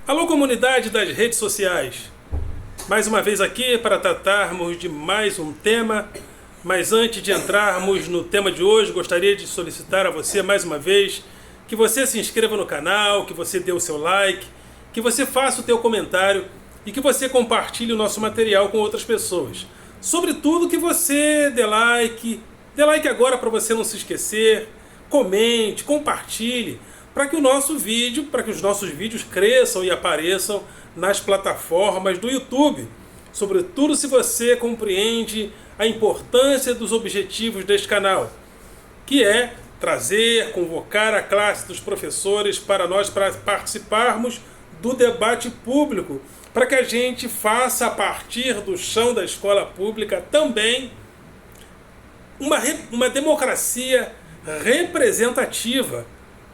Alô, comunidade das redes sociais. Mais uma vez aqui para tratarmos de mais um tema. Mas antes de entrarmos no tema de hoje, gostaria de solicitar a você mais uma vez que você se inscreva no canal, que você dê o seu like, que você faça o teu comentário e que você compartilhe o nosso material com outras pessoas. Sobretudo que você dê like agora para você não se esquecer, comente, compartilhe, para que os nossos vídeos cresçam e apareçam nas plataformas do YouTube. Sobretudo se você compreende a importância dos objetivos deste canal, que é trazer, convocar a classe dos professores para participarmos do debate público, para que a gente faça a partir do chão da escola pública também uma democracia representativa.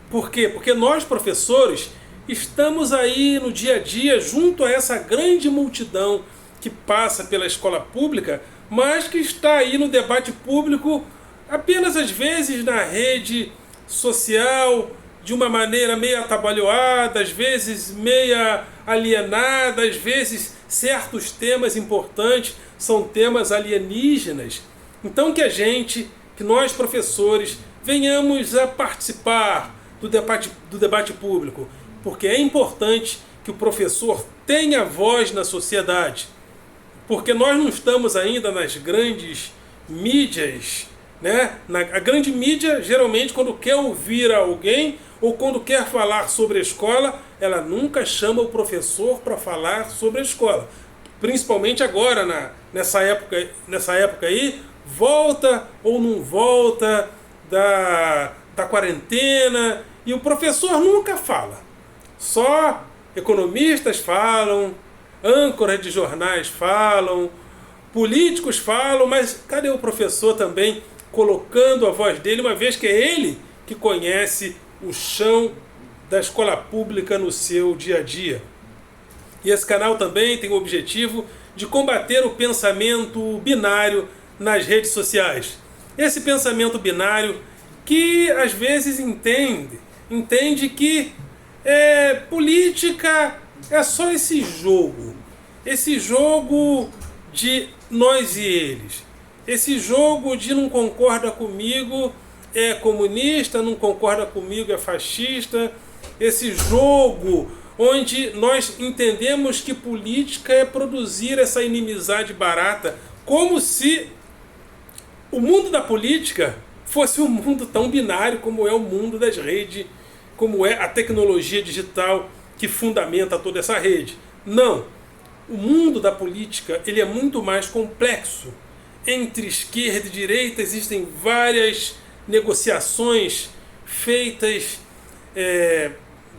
Por quê? Porque nós, professores, estamos aí no dia a dia junto a essa grande multidão que passa pela escola pública, mas que está aí no debate público apenas às vezes na rede social, de uma maneira meio atabalhoada, às vezes meia alienada, às vezes certos temas importantes são temas alienígenas. Então que nós professores, venhamos a participar do debate público, porque é importante que o professor tenha voz na sociedade, porque nós não estamos ainda nas grandes mídias, né? A grande mídia, geralmente, quando quer ouvir alguém ou quando quer falar sobre a escola, ela nunca chama o professor para falar sobre a escola. Principalmente agora, nessa época aí, volta ou não volta da quarentena, e o professor nunca fala. Só economistas falam, âncoras de jornais falam, políticos falam, mas cadê o professor também colocando a voz dele, uma vez que é ele que conhece o chão da escola pública no seu dia a dia? E esse canal também tem o objetivo de combater o pensamento binário nas redes sociais. Esse pensamento binário que às vezes entende que política é só esse jogo de nós e eles, esse jogo de não concorda comigo é comunista, não concorda comigo é fascista, esse jogo onde nós entendemos que política é produzir essa inimizade barata, como se o mundo da política fosse um mundo tão binário como é o mundo das redes, como é a tecnologia digital que fundamenta toda essa rede. Não. O mundo da política ele é muito mais complexo. Entre esquerda e direita existem várias negociações feitas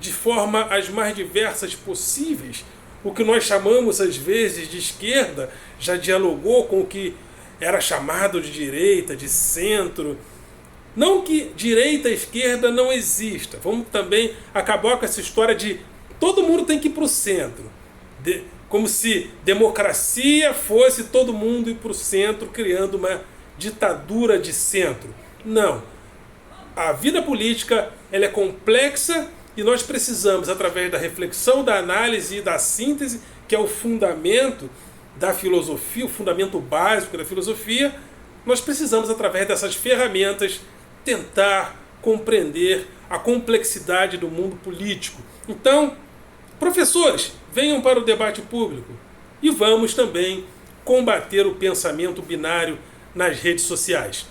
de forma as mais diversas possíveis. O que nós chamamos às vezes de esquerda já dialogou com o que era chamado de direita, de centro. Não que direita e esquerda não exista. Vamos também acabar com essa história de todo mundo tem que ir para o centro. Como se democracia fosse todo mundo ir para o centro, criando uma ditadura de centro. Não. A vida política ela é complexa e nós precisamos, através da reflexão, da análise e da síntese, que é o fundamento da filosofia, o fundamento básico da filosofia, nós precisamos, através dessas ferramentas, tentar compreender a complexidade do mundo político. Então, professores, venham para o debate público e vamos também combater o pensamento binário nas redes sociais.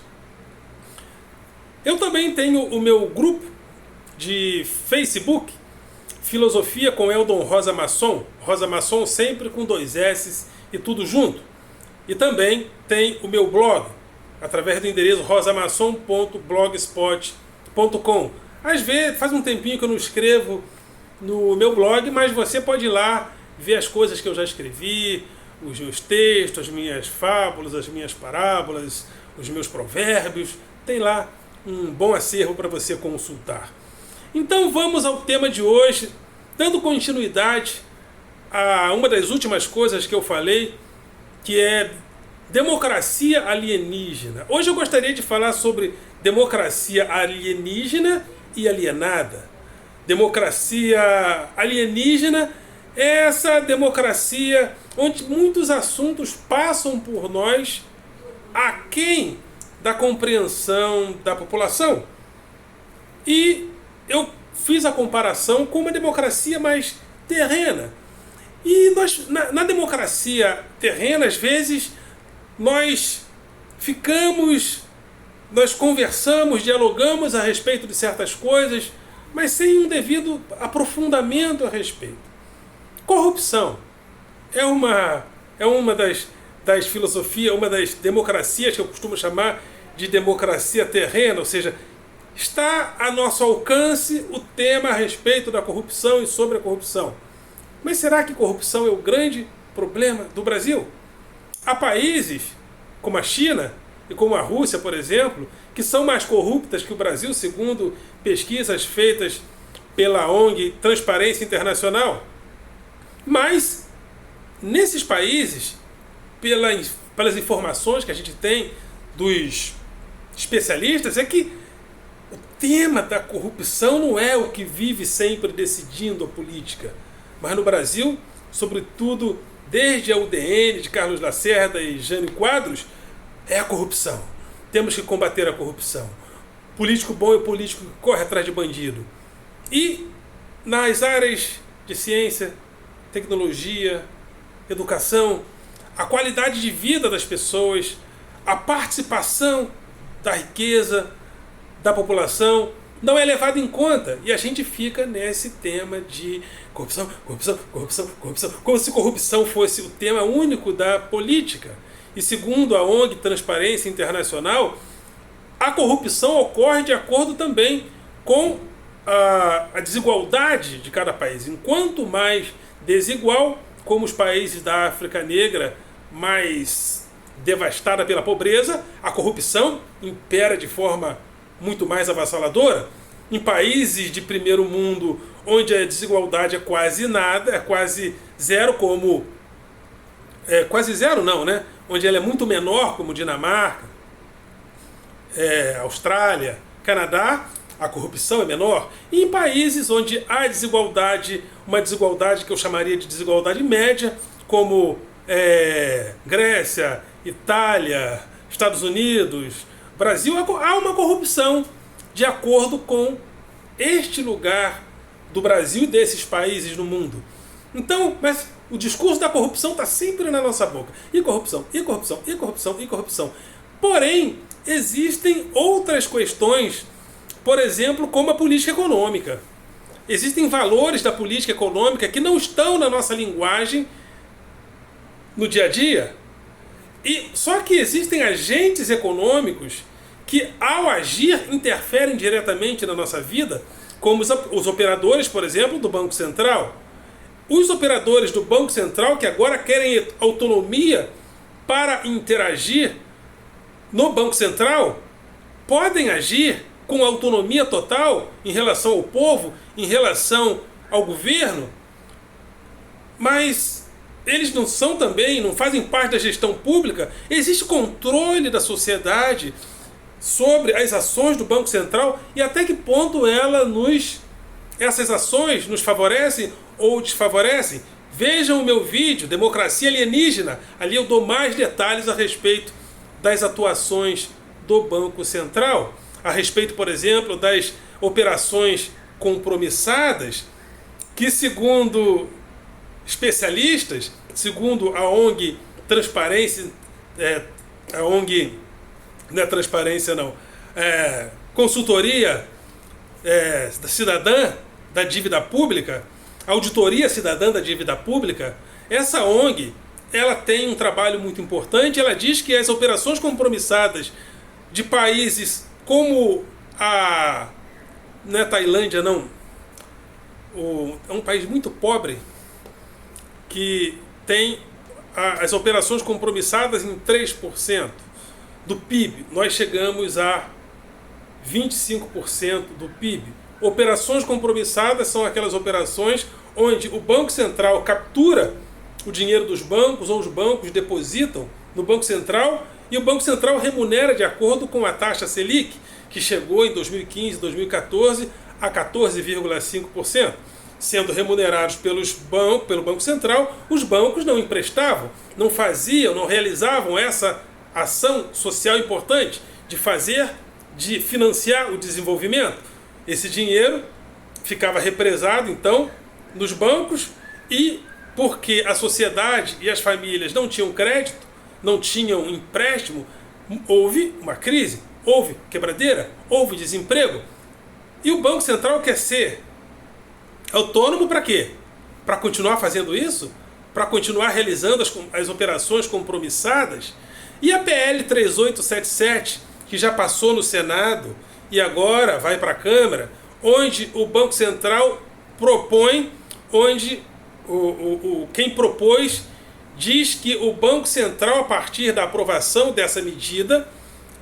Eu também tenho o meu grupo de Facebook, Filosofia com Eldon Rosa Masson sempre com 2 S e tudo junto. E também tem o meu blog, através do endereço rosamasson.blogspot.com. Às vezes, faz um tempinho que eu não escrevo no meu blog, mas você pode ir lá ver as coisas que eu já escrevi, os meus textos, as minhas fábulas, as minhas parábolas, os meus provérbios. Tem lá um bom acervo para você consultar. Então vamos ao tema de hoje, dando continuidade a uma das últimas coisas que eu falei, que é democracia alienígena. Hoje eu gostaria de falar sobre democracia alienígena e alienada. Democracia alienígena é essa democracia onde muitos assuntos passam por nós aquém da compreensão da população. E eu fiz a comparação com uma democracia mais terrena. E nós, na democracia terrena, às vezes, nós conversamos, dialogamos a respeito de certas coisas, mas sem um devido aprofundamento a respeito. Corrupção é uma das filosofias, uma das democracias que eu costumo chamar de democracia terrena, ou seja, está a nosso alcance o tema a respeito da corrupção e sobre a corrupção. Mas será que corrupção é o grande problema do Brasil? Há países como a China e como a Rússia, por exemplo, que são mais corruptas que o Brasil, segundo pesquisas feitas pela ONG Transparência Internacional. Mas, nesses países, pelas informações que a gente tem dos especialistas, é que o tema da corrupção não é o que vive sempre decidindo a política. Mas no Brasil, sobretudo desde a UDN de Carlos Lacerda e Jânio Quadros, é a corrupção. Temos que combater a corrupção. Político bom é político que corre atrás de bandido. E nas áreas de ciência, tecnologia, educação, a qualidade de vida das pessoas, a participação da riqueza, da população, não é levado em conta. E a gente fica nesse tema de corrupção, corrupção, corrupção, corrupção, como se corrupção fosse o tema único da política. E segundo a ONG Transparência Internacional, a corrupção ocorre de acordo também com a desigualdade de cada país. Enquanto mais desigual, como os países da África Negra, mais devastada pela pobreza, a corrupção impera de forma muito mais avassaladora. Em países de primeiro mundo, onde a desigualdade é quase nada, é quase zero, como... quase zero não, né? Onde ela é muito menor, como Dinamarca, Austrália, Canadá, a corrupção é menor. E em países onde há desigualdade, uma desigualdade que eu chamaria de desigualdade média, como Grécia, Itália, Estados Unidos, Brasil, há uma corrupção de acordo com este lugar do Brasil e desses países no mundo. Então, mas o discurso da corrupção está sempre na nossa boca. E corrupção, e corrupção, e corrupção, e corrupção. Porém, existem outras questões, por exemplo, como a política econômica. Existem valores da política econômica que não estão na nossa linguagem no dia a dia. E só que existem agentes econômicos que, ao agir, interferem diretamente na nossa vida, como os operadores, por exemplo, do Banco Central. Os operadores do Banco Central, que agora querem autonomia para interagir no Banco Central, podem agir com autonomia total em relação ao povo, em relação ao governo, mas eles não são também, não fazem parte da gestão pública. Existe controle da sociedade sobre as ações do Banco Central e até que ponto essas ações nos favorecem ou desfavorecem. Vejam o meu vídeo, Democracia Alienígena. Ali eu dou mais detalhes a respeito das atuações do Banco Central, a respeito, por exemplo, das operações compromissadas, que segundo especialistas, segundo a ONG Transparência, a ONG, não é Transparência não, Consultoria Cidadã da Dívida Pública, Auditoria Cidadã da Dívida Pública, essa ONG, ela tem um trabalho muito importante. Ela diz que as operações compromissadas de países como não é Tailândia não, é um país muito pobre, que tem as operações compromissadas em 3% do PIB. Nós chegamos a 25% do PIB. Operações compromissadas são aquelas operações onde o Banco Central captura o dinheiro dos bancos, ou os bancos depositam no Banco Central, e o Banco Central remunera de acordo com a taxa Selic, que chegou em 2015, 2014 a 14,5%. sendo remunerados pelo Banco Central, os bancos não emprestavam, não faziam, não realizavam essa ação social importante de financiar o desenvolvimento. Esse dinheiro ficava represado, então, nos bancos, e porque a sociedade e as famílias não tinham crédito, não tinham empréstimo, houve uma crise, houve quebradeira, houve desemprego. E o Banco Central quer ser autônomo para quê? Para continuar fazendo isso? Para continuar realizando as operações compromissadas? E a PL 3877, que já passou no Senado e agora vai para a Câmara, onde o Banco Central propõe, onde quem propôs diz que o Banco Central, a partir da aprovação dessa medida,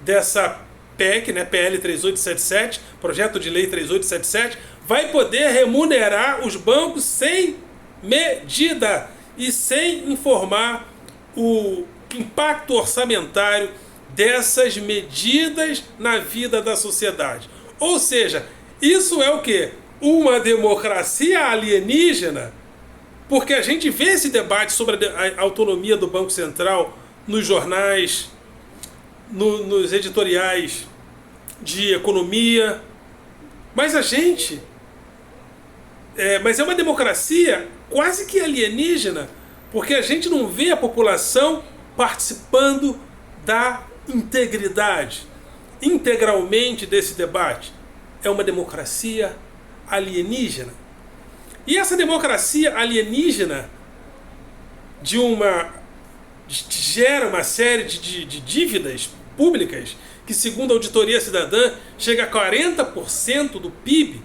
dessa PEC, né, PL 3877, Projeto de Lei 3877, vai poder remunerar os bancos sem medida e sem informar o impacto orçamentário dessas medidas na vida da sociedade. Ou seja, isso é o quê? Uma democracia alienígena? Porque a gente vê esse debate sobre a autonomia do Banco Central nos jornais, nos editoriais de economia, mas mas é uma democracia quase que alienígena, porque a gente não vê a população participando da integridade, integralmente desse debate. É uma democracia alienígena. E essa democracia alienígena gera uma série de dívidas públicas que, segundo a Auditoria Cidadã, chega a 40% do PIB,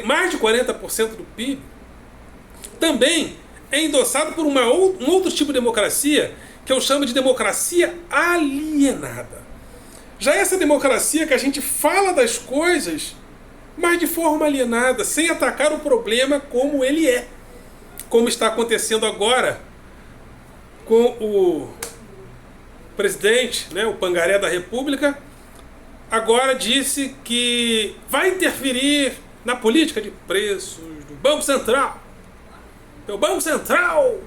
mais de 40% do PIB, também é endossado por um outro tipo de democracia, que eu chamo de democracia alienada. Já essa democracia que a gente fala das coisas, mas de forma alienada, sem atacar o problema como ele é. Como está acontecendo agora com o presidente, né, o Pangaré da República, agora disse que vai interferir na política de preços do Banco Central. O Banco Central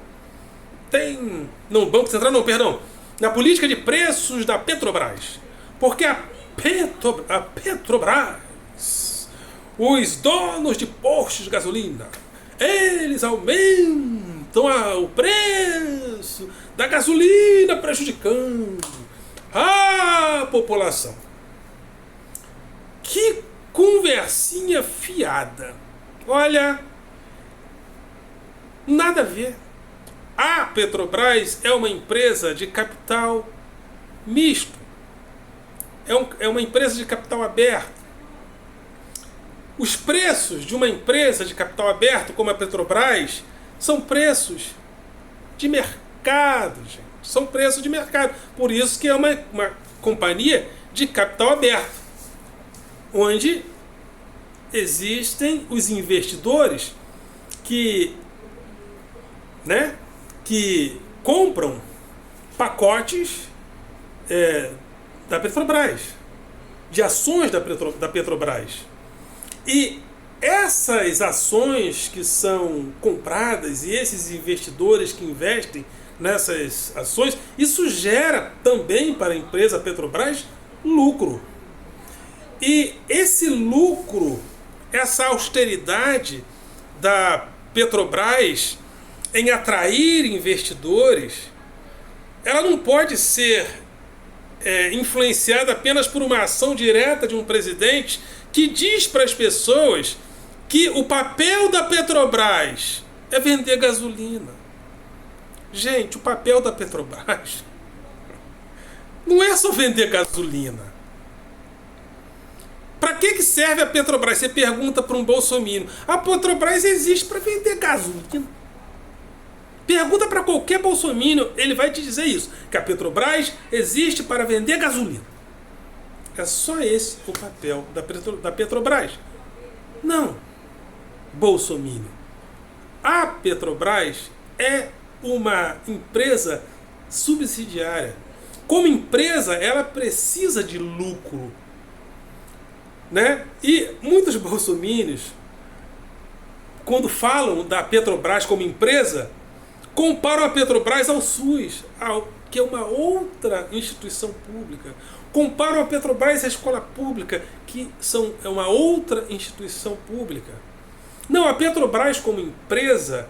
tem... Não, Banco Central não, perdão. Na política de preços da Petrobras. Porque a Petrobras, os donos de postos de gasolina, eles aumentam o preço da gasolina, prejudicando a população. Que conversinha fiada. Olha, nada a ver. A Petrobras é uma empresa de capital misto. É uma empresa de capital aberto. Os preços de uma empresa de capital aberto como a Petrobras são preços de mercado, gente. São preços de mercado. Por isso que é uma companhia de capital aberto, onde existem os investidores que compram pacotes da Petrobras, de ações da Petrobras. E essas ações que são compradas e esses investidores que investem nessas ações, isso gera também para a empresa Petrobras lucro. E esse lucro, essa austeridade da Petrobras em atrair investidores, ela não pode ser influenciada apenas por uma ação direta de um presidente que diz para as pessoas que o papel da Petrobras é vender gasolina. Gente, o papel da Petrobras não é só vender gasolina. Para que serve a Petrobras? Você pergunta para um bolsominion. A Petrobras existe para vender gasolina. Pergunta para qualquer bolsominion, ele vai te dizer isso, que a Petrobras existe para vender gasolina. É só esse o papel da Petrobras. Não, bolsominion. A Petrobras é uma empresa subsidiária. Como empresa, ela precisa de lucro, né? E muitos bolsominions quando falam da Petrobras como empresa, comparam a Petrobras ao SUS, que é uma outra instituição pública. Comparam a Petrobras à escola pública, que é uma outra instituição pública. Não, a Petrobras como empresa,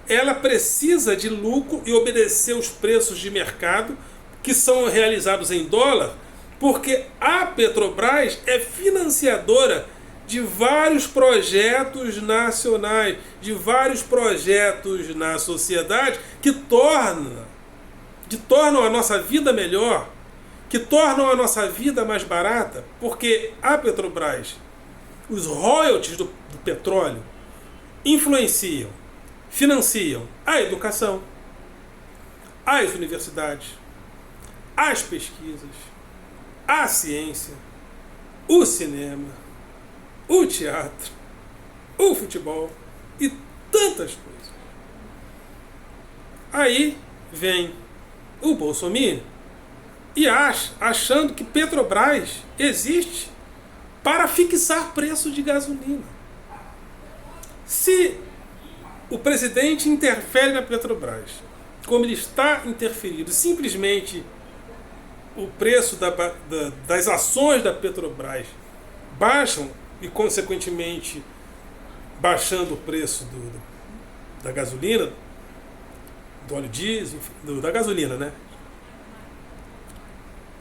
ela precisa de lucro e obedecer os preços de mercado, que são realizados em dólar, porque a Petrobras é financiadora de vários projetos nacionais, de vários projetos na sociedade que tornam a nossa vida melhor, que tornam a nossa vida mais barata, porque a Petrobras, os royalties do petróleo, influenciam, financiam a educação, as universidades, as pesquisas, a ciência, o cinema, o teatro, o futebol e tantas coisas. Aí vem o Bolsonaro e achando que Petrobras existe para fixar preço de gasolina. Se o presidente interfere na Petrobras, como ele está interferindo, simplesmente o preço das ações da Petrobras baixam e, consequentemente, baixando o preço da gasolina, do óleo diesel, da gasolina, né?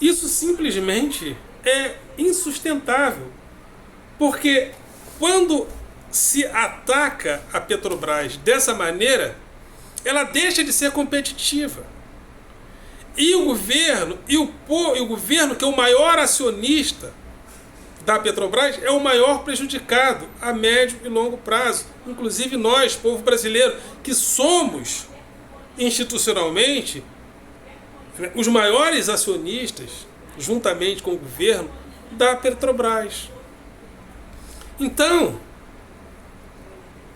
Isso simplesmente é insustentável, porque quando se ataca a Petrobras dessa maneira, ela deixa de ser competitiva. E o governo, o governo, que é o maior acionista da Petrobras, é o maior prejudicado a médio e longo prazo. Inclusive nós, povo brasileiro, que somos institucionalmente os maiores acionistas, juntamente com o governo, da Petrobras. Então,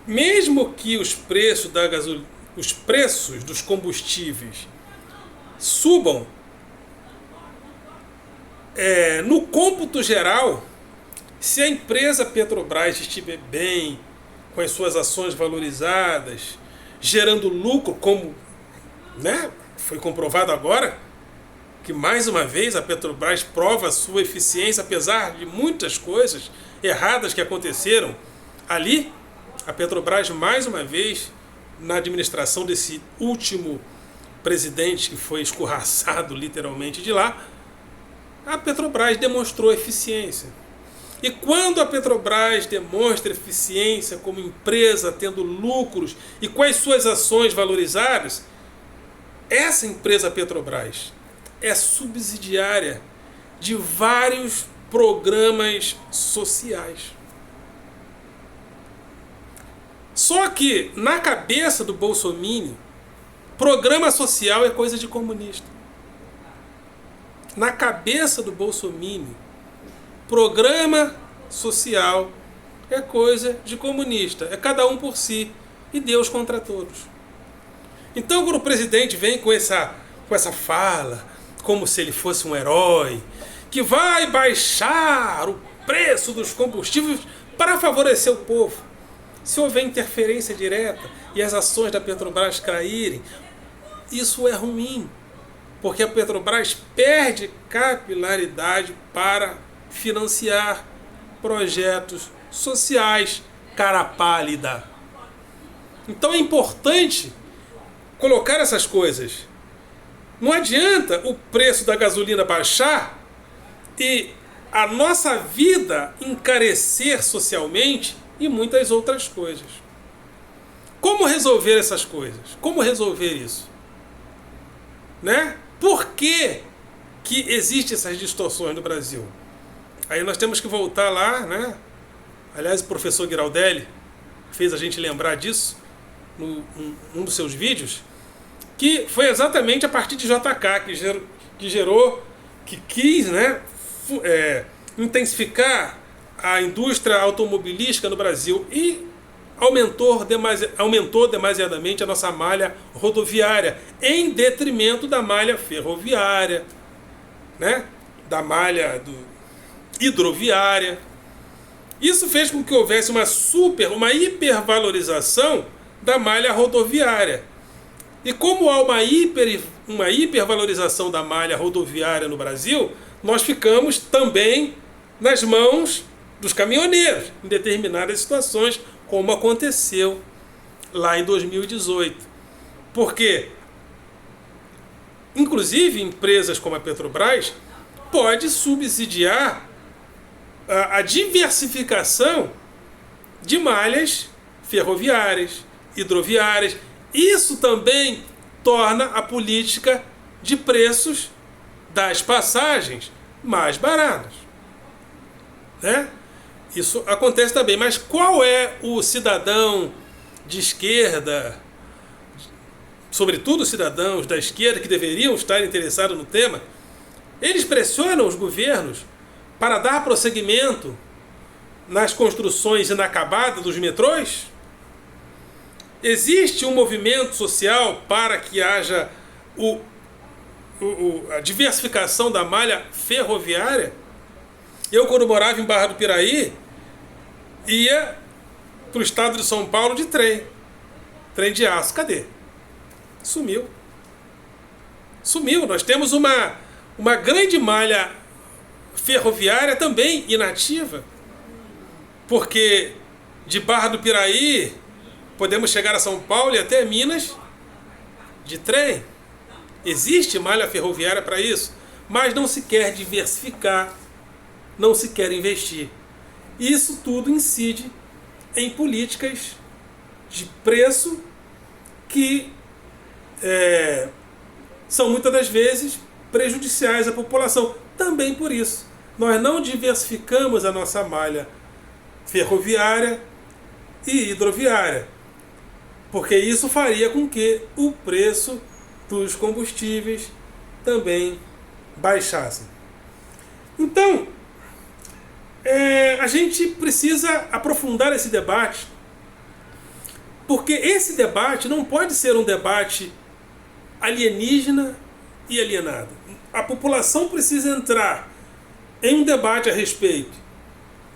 mesmo que os preços dos combustíveis subam, no cômputo geral, se a empresa Petrobras estiver bem, com as suas ações valorizadas, gerando lucro, como, né, foi comprovado agora, que mais uma vez a Petrobras prova a sua eficiência, apesar de muitas coisas erradas que aconteceram ali. A Petrobras, mais uma vez, na administração desse último presidente que foi escorraçado literalmente de lá, a Petrobras demonstrou eficiência. E quando a Petrobras demonstra eficiência como empresa, tendo lucros e com as suas ações valorizadas, essa empresa Petrobras é subsidiária de vários programas sociais. Só que, na cabeça do Bolsonaro, programa social é coisa de comunista. Na cabeça do Bolsonaro, programa social é coisa de comunista. É cada um por si e Deus contra todos. Então, quando o presidente vem com essa fala, como se ele fosse um herói, que vai baixar o preço dos combustíveis para favorecer o povo, se houver interferência direta e as ações da Petrobras caírem, isso é ruim, porque a Petrobras perde capilaridade para financiar projetos sociais, cara pálida. Então é importante colocar essas coisas. Não adianta o preço da gasolina baixar e a nossa vida encarecer socialmente e muitas outras coisas. Como resolver essas coisas? Como resolver isso? Né? Por que existem essas distorções no Brasil? Aí nós temos que voltar lá, né? Aliás, o professor Giraldelli fez a gente lembrar disso num dos seus vídeos, que foi exatamente a partir de JK que quis, né, intensificar a indústria automobilística no Brasil e aumentou demasiadamente a nossa malha rodoviária, em detrimento da malha ferroviária, né, da malha hidroviária. Isso fez com que houvesse uma hipervalorização da malha rodoviária. E como há uma hipervalorização da malha rodoviária no Brasil, nós ficamos também nas mãos dos caminhoneiros, em determinadas situações, como aconteceu lá em 2018. Porque, inclusive, empresas como a Petrobras pode subsidiar a diversificação de malhas ferroviárias, hidroviárias. Isso também torna a política de preços das passagens mais baratas, né? Isso acontece também. Mas qual é o cidadão de esquerda, sobretudo os cidadãos da esquerda que deveriam estar interessados no tema? Eles pressionam os governos para dar prosseguimento nas construções inacabadas dos metrôs? Existe um movimento social para que haja a diversificação da malha ferroviária? Eu, quando morava em Barra do Piraí, ia para o estado de São Paulo de trem. Trem de aço. Cadê? Sumiu. Sumiu. Nós temos uma grande malha ferroviária também inativa. Porque de Barra do Piraí podemos chegar a São Paulo e até Minas de trem. Existe malha ferroviária para isso, mas não se quer diversificar, não se quer investir. Isso tudo incide em políticas de preço que são muitas das vezes prejudiciais à população. Também por isso, nós não diversificamos a nossa malha ferroviária e hidroviária, porque isso faria com que o preço dos combustíveis também baixasse. Então, a gente precisa aprofundar esse debate, porque esse debate não pode ser um debate alienígena e alienado. A população precisa entrar em um debate a respeito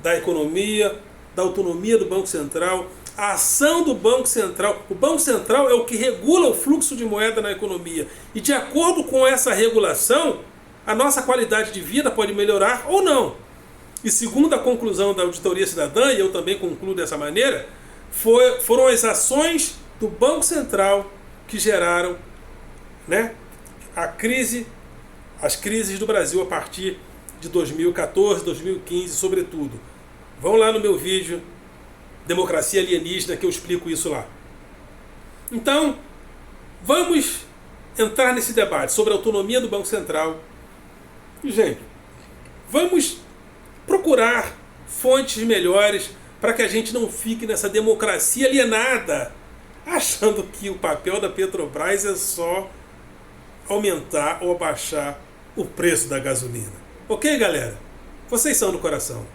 da economia, da autonomia do Banco Central, a ação do Banco Central. O Banco Central é o que regula o fluxo de moeda na economia. E de acordo com essa regulação, a nossa qualidade de vida pode melhorar ou não. E segundo a conclusão da Auditoria Cidadã, e eu também concluo dessa maneira, foram as ações do Banco Central que geraram, né, as crises do Brasil a partir de 2014, 2015, sobretudo. Vão lá no meu vídeo Democracia Alienígena que eu explico isso lá. Então, vamos entrar nesse debate sobre a autonomia do Banco Central. E, gente, vamos procurar fontes melhores para que a gente não fique nessa democracia alienada, achando que o papel da Petrobras é só aumentar ou abaixar o preço da gasolina. Ok, galera? Vocês são do coração.